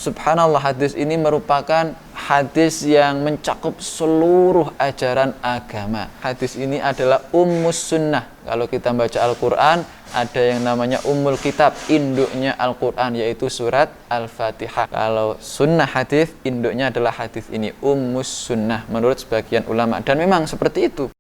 subhanallah, hadis ini merupakan hadis yang mencakup seluruh ajaran agama. Hadis ini adalah ummus sunnah. Kalau kita baca Al-Quran, ada yang namanya ummul kitab, induknya Al-Quran, yaitu surat Al-Fatihah. Kalau sunnah hadis, induknya adalah hadis ini, ummus sunnah, menurut sebagian ulama. Dan memang seperti itu.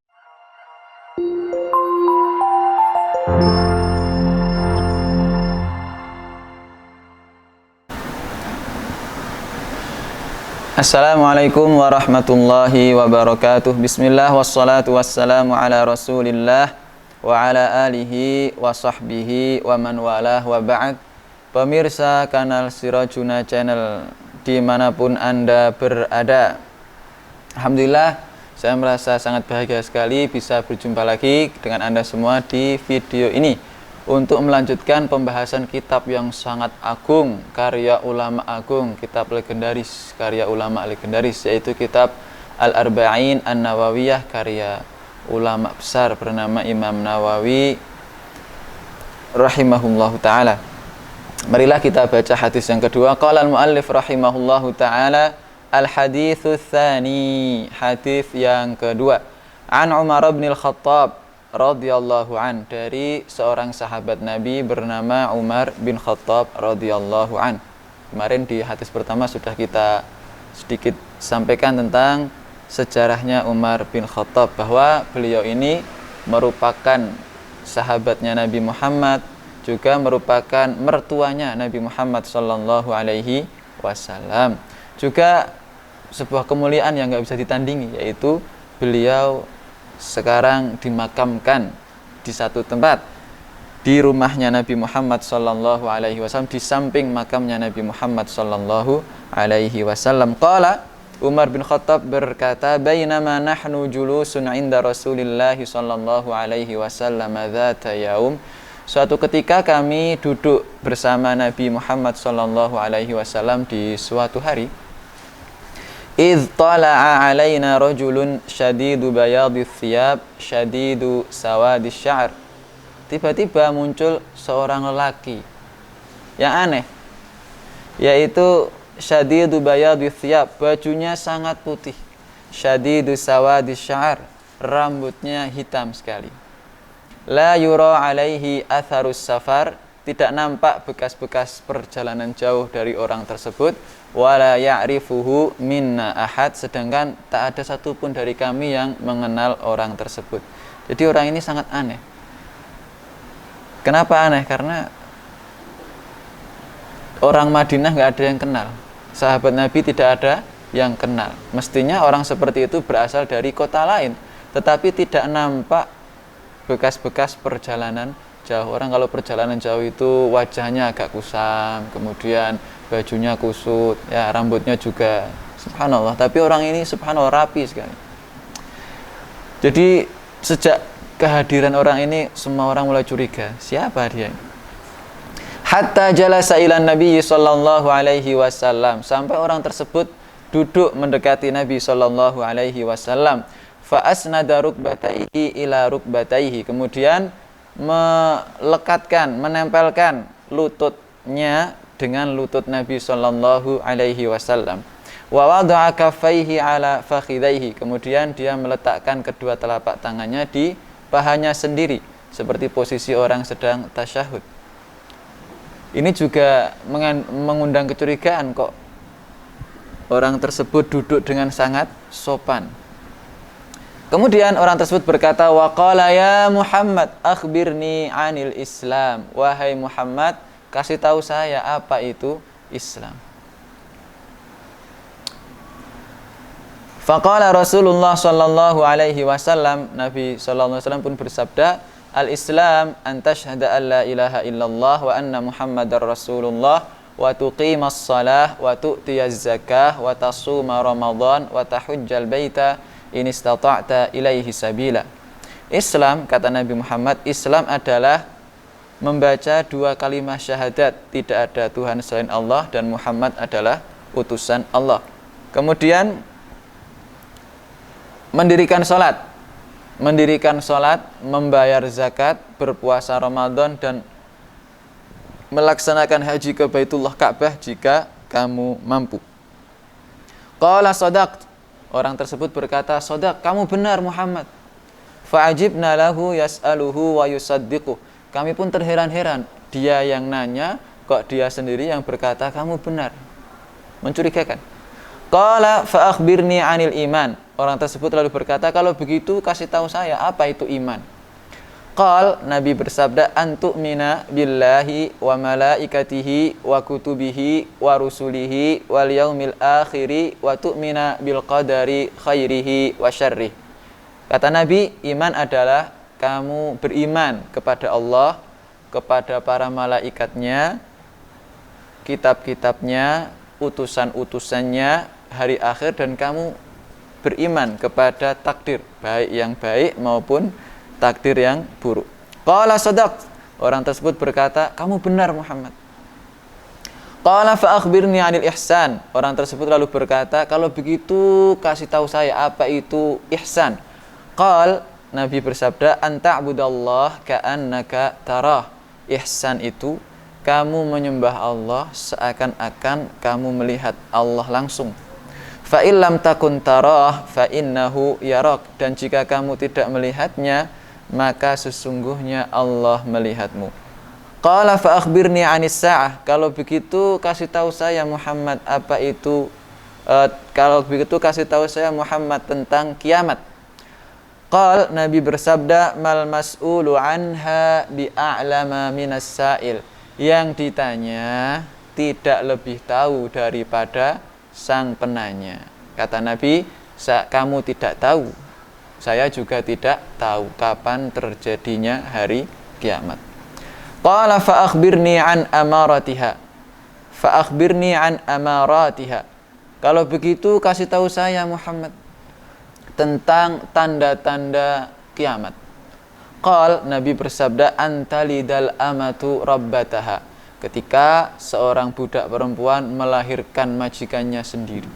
Assalamualaikum warahmatullahi wabarakatuh. Bismillah wassalatu wassalamu ala rasulillah wa ala alihi wa sahbihi wa man walah wa ba'd. Pemirsa kanal Sirajuna Channel dimanapun Anda berada, alhamdulillah saya merasa sangat bahagia sekali bisa berjumpa lagi dengan Anda semua di video ini untuk melanjutkan pembahasan kitab yang sangat agung, karya ulama agung, kitab legendaris, karya ulama legendaris, yaitu kitab Al-Arba'in An-Nawawiyah, karya ulama besar bernama Imam Nawawi rahimahullahu ta'ala. Marilah kita baca hadis yang kedua. Qala al-muallif rahimahullahu ta'ala, al-hadithu tsani, hadis yang kedua. An Umar bin Al-Khattab radhiyallahu an, dari seorang sahabat Nabi bernama Umar bin Khattab radhiyallahu an. Kemarin di hadis pertama sudah kita sedikit sampaikan tentang sejarahnya Umar bin Khattab, bahwa beliau ini merupakan sahabatnya Nabi Muhammad, juga merupakan mertuanya Nabi Muhammad sallallahu alaihi wasallam. Juga sebuah kemuliaan yang enggak bisa ditandingi, yaitu beliau sekarang dimakamkan di satu tempat di rumahnya Nabi Muhammad sallallahu alaihi wasallam, di samping makamnya Nabi Muhammad sallallahu alaihi wasallam. Qala, Umar bin Khattab berkata, bainama nahnu julusun inda Rasulillah sallallahu alaihi wasallam dzata yaum, suatu ketika kami duduk bersama Nabi Muhammad sallallahu alaihi wasallam di suatu hari. Idh tala'a alaina rajulun syadidu bayadhi thiyab syadidu sawadi sya'r. Tiba-tiba muncul seorang lelaki yang aneh, yaitu syadidu bayadhi thiyab, bajunya sangat putih, syadidu sawadi sya'r, rambutnya hitam sekali. La yura alaihi atharus safar, tidak nampak bekas-bekas perjalanan jauh dari orang tersebut. Wala ya'rifuhu minna ahad, sedangkan tak ada satupun dari kami yang mengenal orang tersebut. Jadi orang ini sangat aneh. Kenapa aneh? Karena orang Madinah nggak ada yang kenal, sahabat Nabi tidak ada yang kenal. Mestinya orang seperti itu berasal dari kota lain, tetapi tidak nampak bekas-bekas perjalanan jauh. Orang kalau perjalanan jauh itu wajahnya agak kusam, kemudian bajunya kusut, ya rambutnya juga, subhanallah. Tapi orang ini subhanallah rapi sekali. Jadi sejak kehadiran orang ini, semua orang mulai curiga, siapa dia? Hatta jalasa ilan Nabi sallallahu alaihi wasallam, sampai orang tersebut duduk mendekati Nabi sallallahu alaihi wasallam. Fa asnada rukbataihi ila rukbataihi, kemudian melekatkan, menempelkan lututnya dengan lutut Nabi sallallahu alaihi wasallam. Wa wada'a kaffaihi ala fakhidaihi, kemudian dia meletakkan kedua telapak tangannya di pahanya sendiri, seperti posisi orang sedang tasyahud. Ini juga mengundang kecurigaan, kok orang tersebut duduk dengan sangat sopan. Kemudian orang tersebut berkata, wa qala ya Muhammad akhbirni anil Islam, wahai Muhammad, kasih tahu saya apa itu Islam. Faqala Rasulullah sallallahu alaihi wasallam, Nabi sallallahu alaihi wasallam pun bersabda, al-Islam an tashhada an la ilaha illallah wa anna Muhammadar Rasulullah wa tuqimas shalah wa tu'tiyaz zakah wa tasuma Ramadan wa tahujjal baita in istata'ta ilaihi sabila. Islam, kata Nabi Muhammad, Islam adalah membaca dua kalimat syahadat, tidak ada Tuhan selain Allah dan Muhammad adalah utusan Allah. Kemudian mendirikan sholat, membayar zakat, berpuasa Ramadan, dan melaksanakan haji ke Baitullah Ka'bah jika kamu mampu. Qala sadaqt, orang tersebut berkata, "Shadaq, kamu benar Muhammad." Fa'ajibna lahu yas'aluhu wa yusaddiquh. Kami pun terheran-heran, dia yang nanya kok dia sendiri yang berkata kamu benar. Mencurigakan. Qala fa akhbirni 'anil iman. Orang tersebut lalu berkata, "Kalau begitu kasih tahu saya apa itu iman." Qal, Nabi bersabda, "Antu'mina billahi wa malaikatihi wa kutubihi wa rusulihi wal yaumil akhiri wa tu'mina bil qadari khairihi wa syarrih." Kata Nabi, iman adalah kamu beriman kepada Allah, kepada para malaikatnya, kitab-kitabnya, utusan-utusannya, hari akhir, dan kamu beriman kepada takdir, baik yang baik maupun takdir yang buruk. Qala sadaqt, orang tersebut berkata, "Kamu benar Muhammad." Qala fa akhbirni 'anil ihsan. Orang tersebut lalu berkata, "Kalau begitu kasih tahu saya apa itu ihsan." Qal, Nabi bersabda, "Anta'budallah ka'annaka tarah." Ihsan itu kamu menyembah Allah seakan-akan kamu melihat Allah langsung. Fa illam takun tarah fa innahu yarak. Dan jika kamu tidak melihatnya, maka sesungguhnya Allah melihatmu. Qala fa akhbirni 'anis sa'ah. Kalau begitu kasih tahu saya Muhammad apa itu tentang kiamat. Qal, Nabi bersabda, "Mal mas'ulu anha bi'a'lama minas sa'il." Yang ditanya tidak lebih tahu daripada sang penanya. Kata Nabi, "Kamu tidak tahu, saya juga tidak tahu kapan terjadinya hari kiamat." Qala fa akhbirni an amaratiha. Fa akhbirni an amaratiha. Kalau begitu kasih tahu saya Muhammad tentang tanda-tanda kiamat. Qal, Nabi bersabda, "Antalidal amatu rabbataha." Ketika seorang budak perempuan melahirkan majikannya sendiri.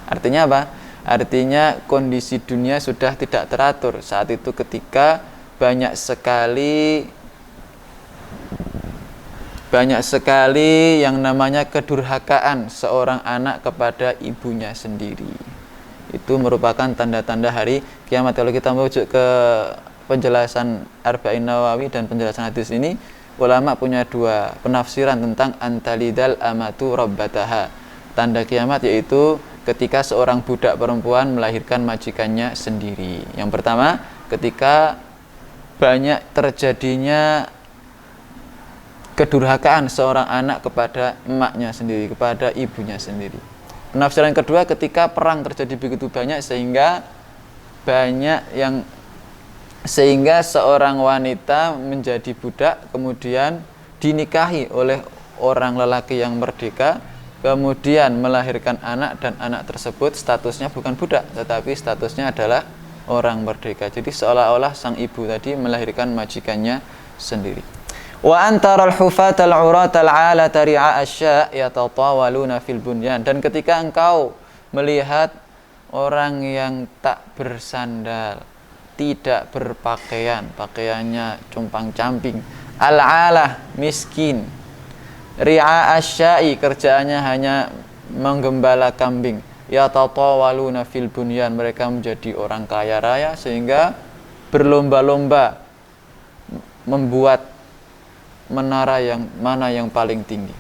Artinya apa? Artinya kondisi dunia sudah tidak teratur saat itu, ketika banyak sekali yang namanya kedurhakaan seorang anak kepada ibunya sendiri. Itu merupakan tanda-tanda hari kiamat. Kalau kita merujuk ke penjelasan Arba'in Nawawi dan penjelasan hadis ini, ulama punya dua penafsiran tentang antalidal amatu rabbataha. Tanda kiamat yaitu ketika seorang budak perempuan melahirkan majikannya sendiri. Yang pertama, ketika banyak terjadinya kedurhakaan seorang anak kepada emaknya sendiri, kepada ibunya sendiri. Penafsiran kedua, ketika perang terjadi begitu banyak sehingga seorang wanita menjadi budak, kemudian dinikahi oleh orang lelaki yang merdeka, kemudian melahirkan anak, dan anak tersebut statusnya bukan budak, tetapi statusnya adalah orang merdeka. Jadi seolah-olah sang ibu tadi melahirkan majikannya sendiri. Wa antaral hufatal uratal alata ri'a asya yatatawaluna fil bunyan. Dan ketika engkau melihat orang yang tak bersandal, tidak berpakaian, pakaiannya compang-camping, al-alah, miskin, ri'a asya'i, kerjaannya hanya menggembala kambing, yatatawaluna fil bunyan, mereka menjadi orang kaya raya sehingga berlomba-lomba membuat menara yang mana yang paling tinggi.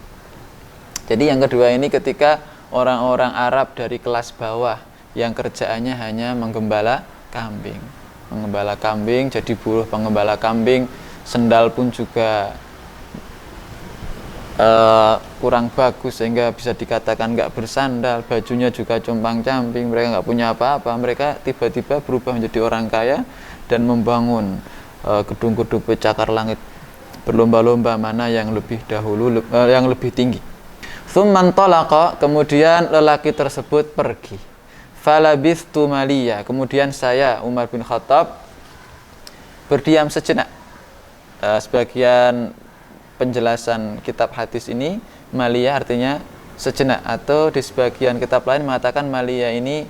Jadi yang kedua ini ketika orang-orang Arab dari kelas bawah yang kerjaannya hanya menggembala kambing, jadi buruh penggembala kambing, sendal pun juga kurang bagus sehingga bisa dikatakan nggak bersandal, bajunya juga compang-camping, mereka nggak punya apa-apa. Mereka tiba-tiba berubah menjadi orang kaya dan membangun gedung-gedung pencakar langit, berlomba-lomba mana yang lebih dahulu, yang lebih tinggi. Tsumman talaqa, kemudian lelaki tersebut pergi. Falabithtu maliya, kemudian saya Umar bin Khattab berdiam sejenak. Sebagian penjelasan kitab hadis ini maliya artinya sejenak, atau di sebagian kitab lain mengatakan maliya ini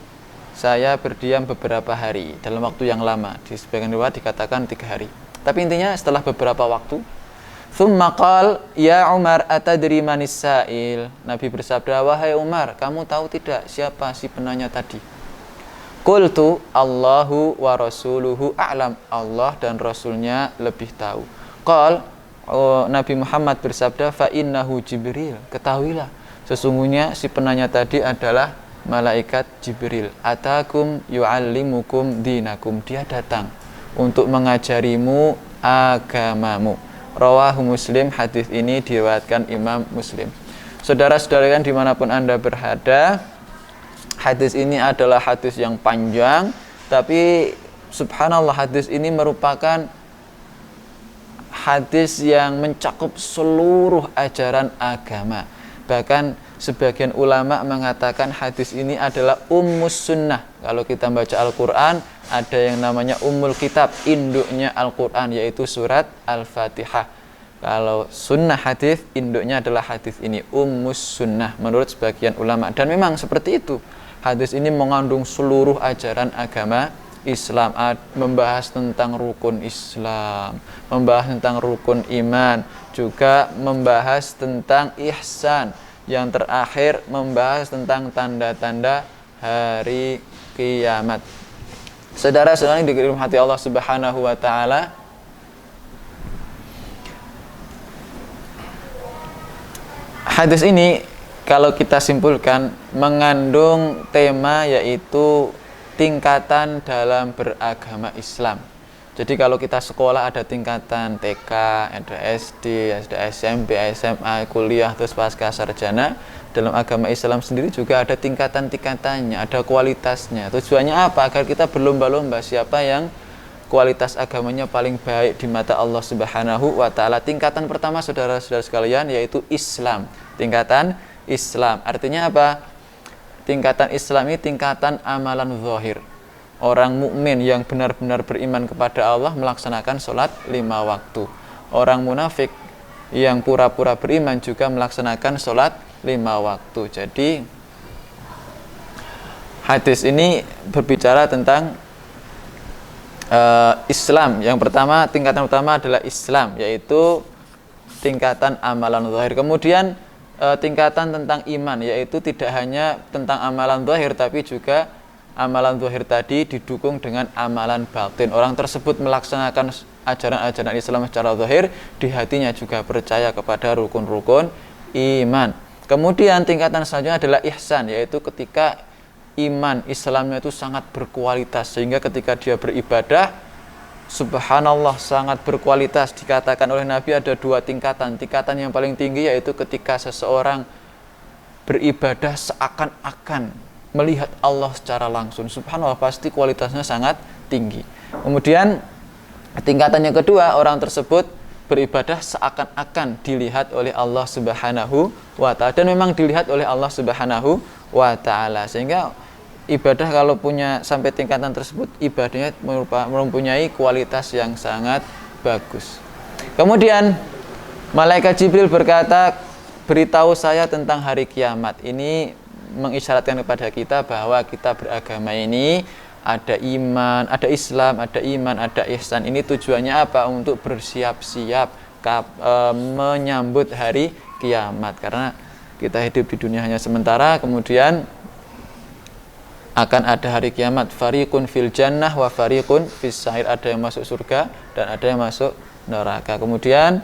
saya berdiam beberapa hari, dalam waktu yang lama. Di sebagian riwayat dikatakan 3 hari. Tapi intinya setelah beberapa waktu, Tsumma qala ya Umar atadri manis sa'il. Nabi bersabda, wahai Umar, kamu tahu tidak siapa si penanya tadi? Qultu Allahu wa rasuluhu a'lam. Allah dan Rasulnya lebih tahu. Qal Nabi Muhammad bersabda, fa innahu Jibril. Ketahuilah, sesungguhnya si penanya tadi adalah malaikat Jibril. Atakum yu'allimukum dinakum. Dia datang untuk mengajarimu agamamu. Rawahu Muslim. Hadis ini diriwayatkan Imam Muslim. Saudara-saudara dimanapun Anda berada, hadis ini adalah hadis yang panjang, tapi subhanallah hadis ini merupakan hadis yang mencakup seluruh ajaran agama. Bahkan sebagian ulama mengatakan hadis ini adalah ummus sunnah. Kalau kita baca Al-Quran, ada yang namanya ummul kitab, induknya Al-Quran, yaitu surat Al-Fatihah. Kalau sunnah hadis, induknya adalah hadis ini, ummus sunnah menurut sebagian ulama. Dan memang seperti itu. Hadis ini mengandung seluruh ajaran agama Islam, membahas tentang rukun Islam, membahas tentang rukun iman, juga membahas tentang ihsan. Yang terakhir membahas tentang tanda-tanda hari kiamat. Saudara-saudara yang dirahmati Allah Subhanahu wa taala, hadis ini kalau kita simpulkan mengandung tema yaitu tingkatan dalam beragama Islam. Jadi kalau kita sekolah ada tingkatan TK, ada SD, ada SMP, SMA, kuliah, terus pasca sarjana. Dalam agama Islam sendiri juga ada tingkatan-tingkatannya, ada kualitasnya. Tujuannya apa? Agar kita berlomba-lomba siapa yang kualitas agamanya paling baik di mata Allah Subhanahu wa taala. Tingkatan pertama saudara-saudara sekalian yaitu Islam. Tingkatan Islam. Artinya apa? Tingkatan Islam ini tingkatan amalan zahir. Orang mukmin yang benar-benar beriman kepada Allah melaksanakan sholat 5 waktu. Orang munafik yang pura-pura beriman juga melaksanakan sholat 5 waktu. Jadi hadis ini berbicara tentang Islam. Yang pertama, tingkatan pertama adalah Islam, yaitu tingkatan amalan zahir. Kemudian tingkatan tentang iman, yaitu tidak hanya tentang amalan zahir tapi juga amalan zahir tadi didukung dengan amalan batin. Orang tersebut melaksanakan ajaran-ajaran Islam secara zahir, di hatinya juga percaya kepada rukun-rukun iman. Kemudian tingkatan selanjutnya adalah ihsan, yaitu ketika iman Islamnya itu sangat berkualitas, sehingga ketika dia beribadah, subhanallah sangat berkualitas. Dikatakan oleh Nabi ada 2 tingkatan. Tingkatan yang paling tinggi yaitu ketika seseorang beribadah seakan-akan melihat Allah secara langsung. Subhanallah, pasti kualitasnya sangat tinggi. Kemudian tingkatan yang kedua, orang tersebut beribadah seakan-akan dilihat oleh Allah Subhanahu wa taala, dan memang dilihat oleh Allah Subhanahu wa taala. Sehingga ibadah kalau punya sampai tingkatan tersebut, ibadahnya mempunyai kualitas yang sangat bagus. Kemudian malaikat Jibril berkata, beritahu saya tentang hari kiamat. Ini mengisyaratkan kepada kita bahwa kita beragama ini ada iman, ada Islam, ada iman, ada ihsan. Ini tujuannya apa? Untuk bersiap-siap menyambut hari kiamat. Karena kita hidup di dunia hanya sementara, kemudian akan ada hari kiamat. Fariqun fil jannah wa fariqun fis sa'ir. Ada yang masuk surga dan ada yang masuk neraka. Kemudian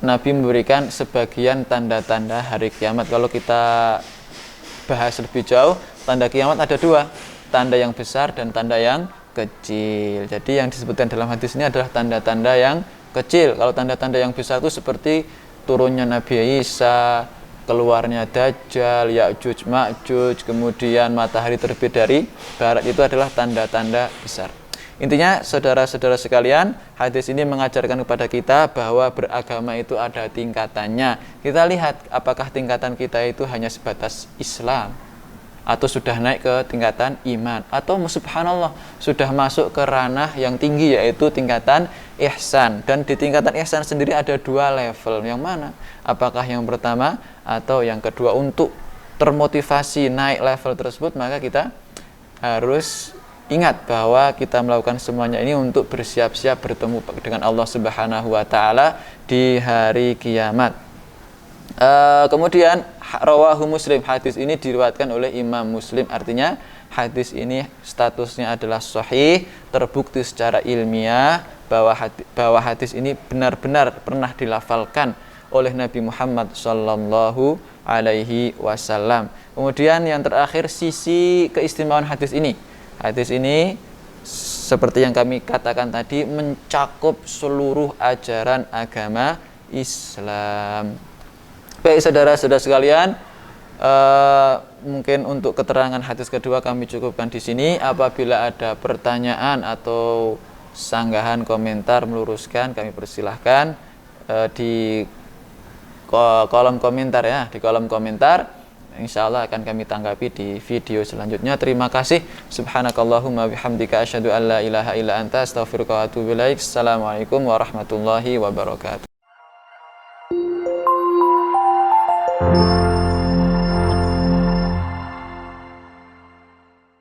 Nabi memberikan sebagian tanda-tanda hari kiamat. Kalau kita bahas lebih jauh, tanda kiamat ada 2, tanda yang besar dan tanda yang kecil. Jadi yang disebutkan dalam hadis ini adalah tanda-tanda yang kecil. Kalau tanda-tanda yang besar itu seperti turunnya Nabi Isa, keluarnya Dajjal, Ya'juj Ma'juj, kemudian matahari terbit dari barat, itu adalah tanda-tanda besar. Intinya saudara-saudara sekalian, hadis ini mengajarkan kepada kita bahwa beragama itu ada tingkatannya. Kita lihat apakah tingkatan kita itu hanya sebatas Islam, atau sudah naik ke tingkatan iman, atau subhanallah sudah masuk ke ranah yang tinggi yaitu tingkatan ihsan. Dan di tingkatan ihsan sendiri ada 2 level. Yang mana? Apakah yang pertama atau yang kedua? Untuk termotivasi naik level tersebut, maka kita harus ingat bahwa kita melakukan semuanya ini untuk bersiap-siap bertemu dengan Allah Subhanahu wa taala di hari kiamat. Kemudian rawahu Muslim, hadis ini diriwayatkan oleh Imam Muslim, artinya hadis ini statusnya adalah sahih, terbukti secara ilmiah bahwa hadis ini benar-benar pernah dilafalkan oleh Nabi Muhammad sallallahu alaihi wasallam. Kemudian yang terakhir, sisi keistimewaan hadis ini. Hadis ini seperti yang kami katakan tadi mencakup seluruh ajaran agama Islam. Baik saudara-saudara sekalian, mungkin untuk keterangan hadis kedua kami cukupkan di sini. Apabila ada pertanyaan atau sanggahan, komentar, meluruskan, kami persilahkan di kolom komentar ya, di kolom komentar. Insyaallah akan kami tanggapi di video selanjutnya. Terima kasih. Subhanakallahumma bihamdika asyhadu an la ilaha illa anta astaghfiruka wa atubu ilaik. Assalamualaikum warahmatullahi wabarakatuh.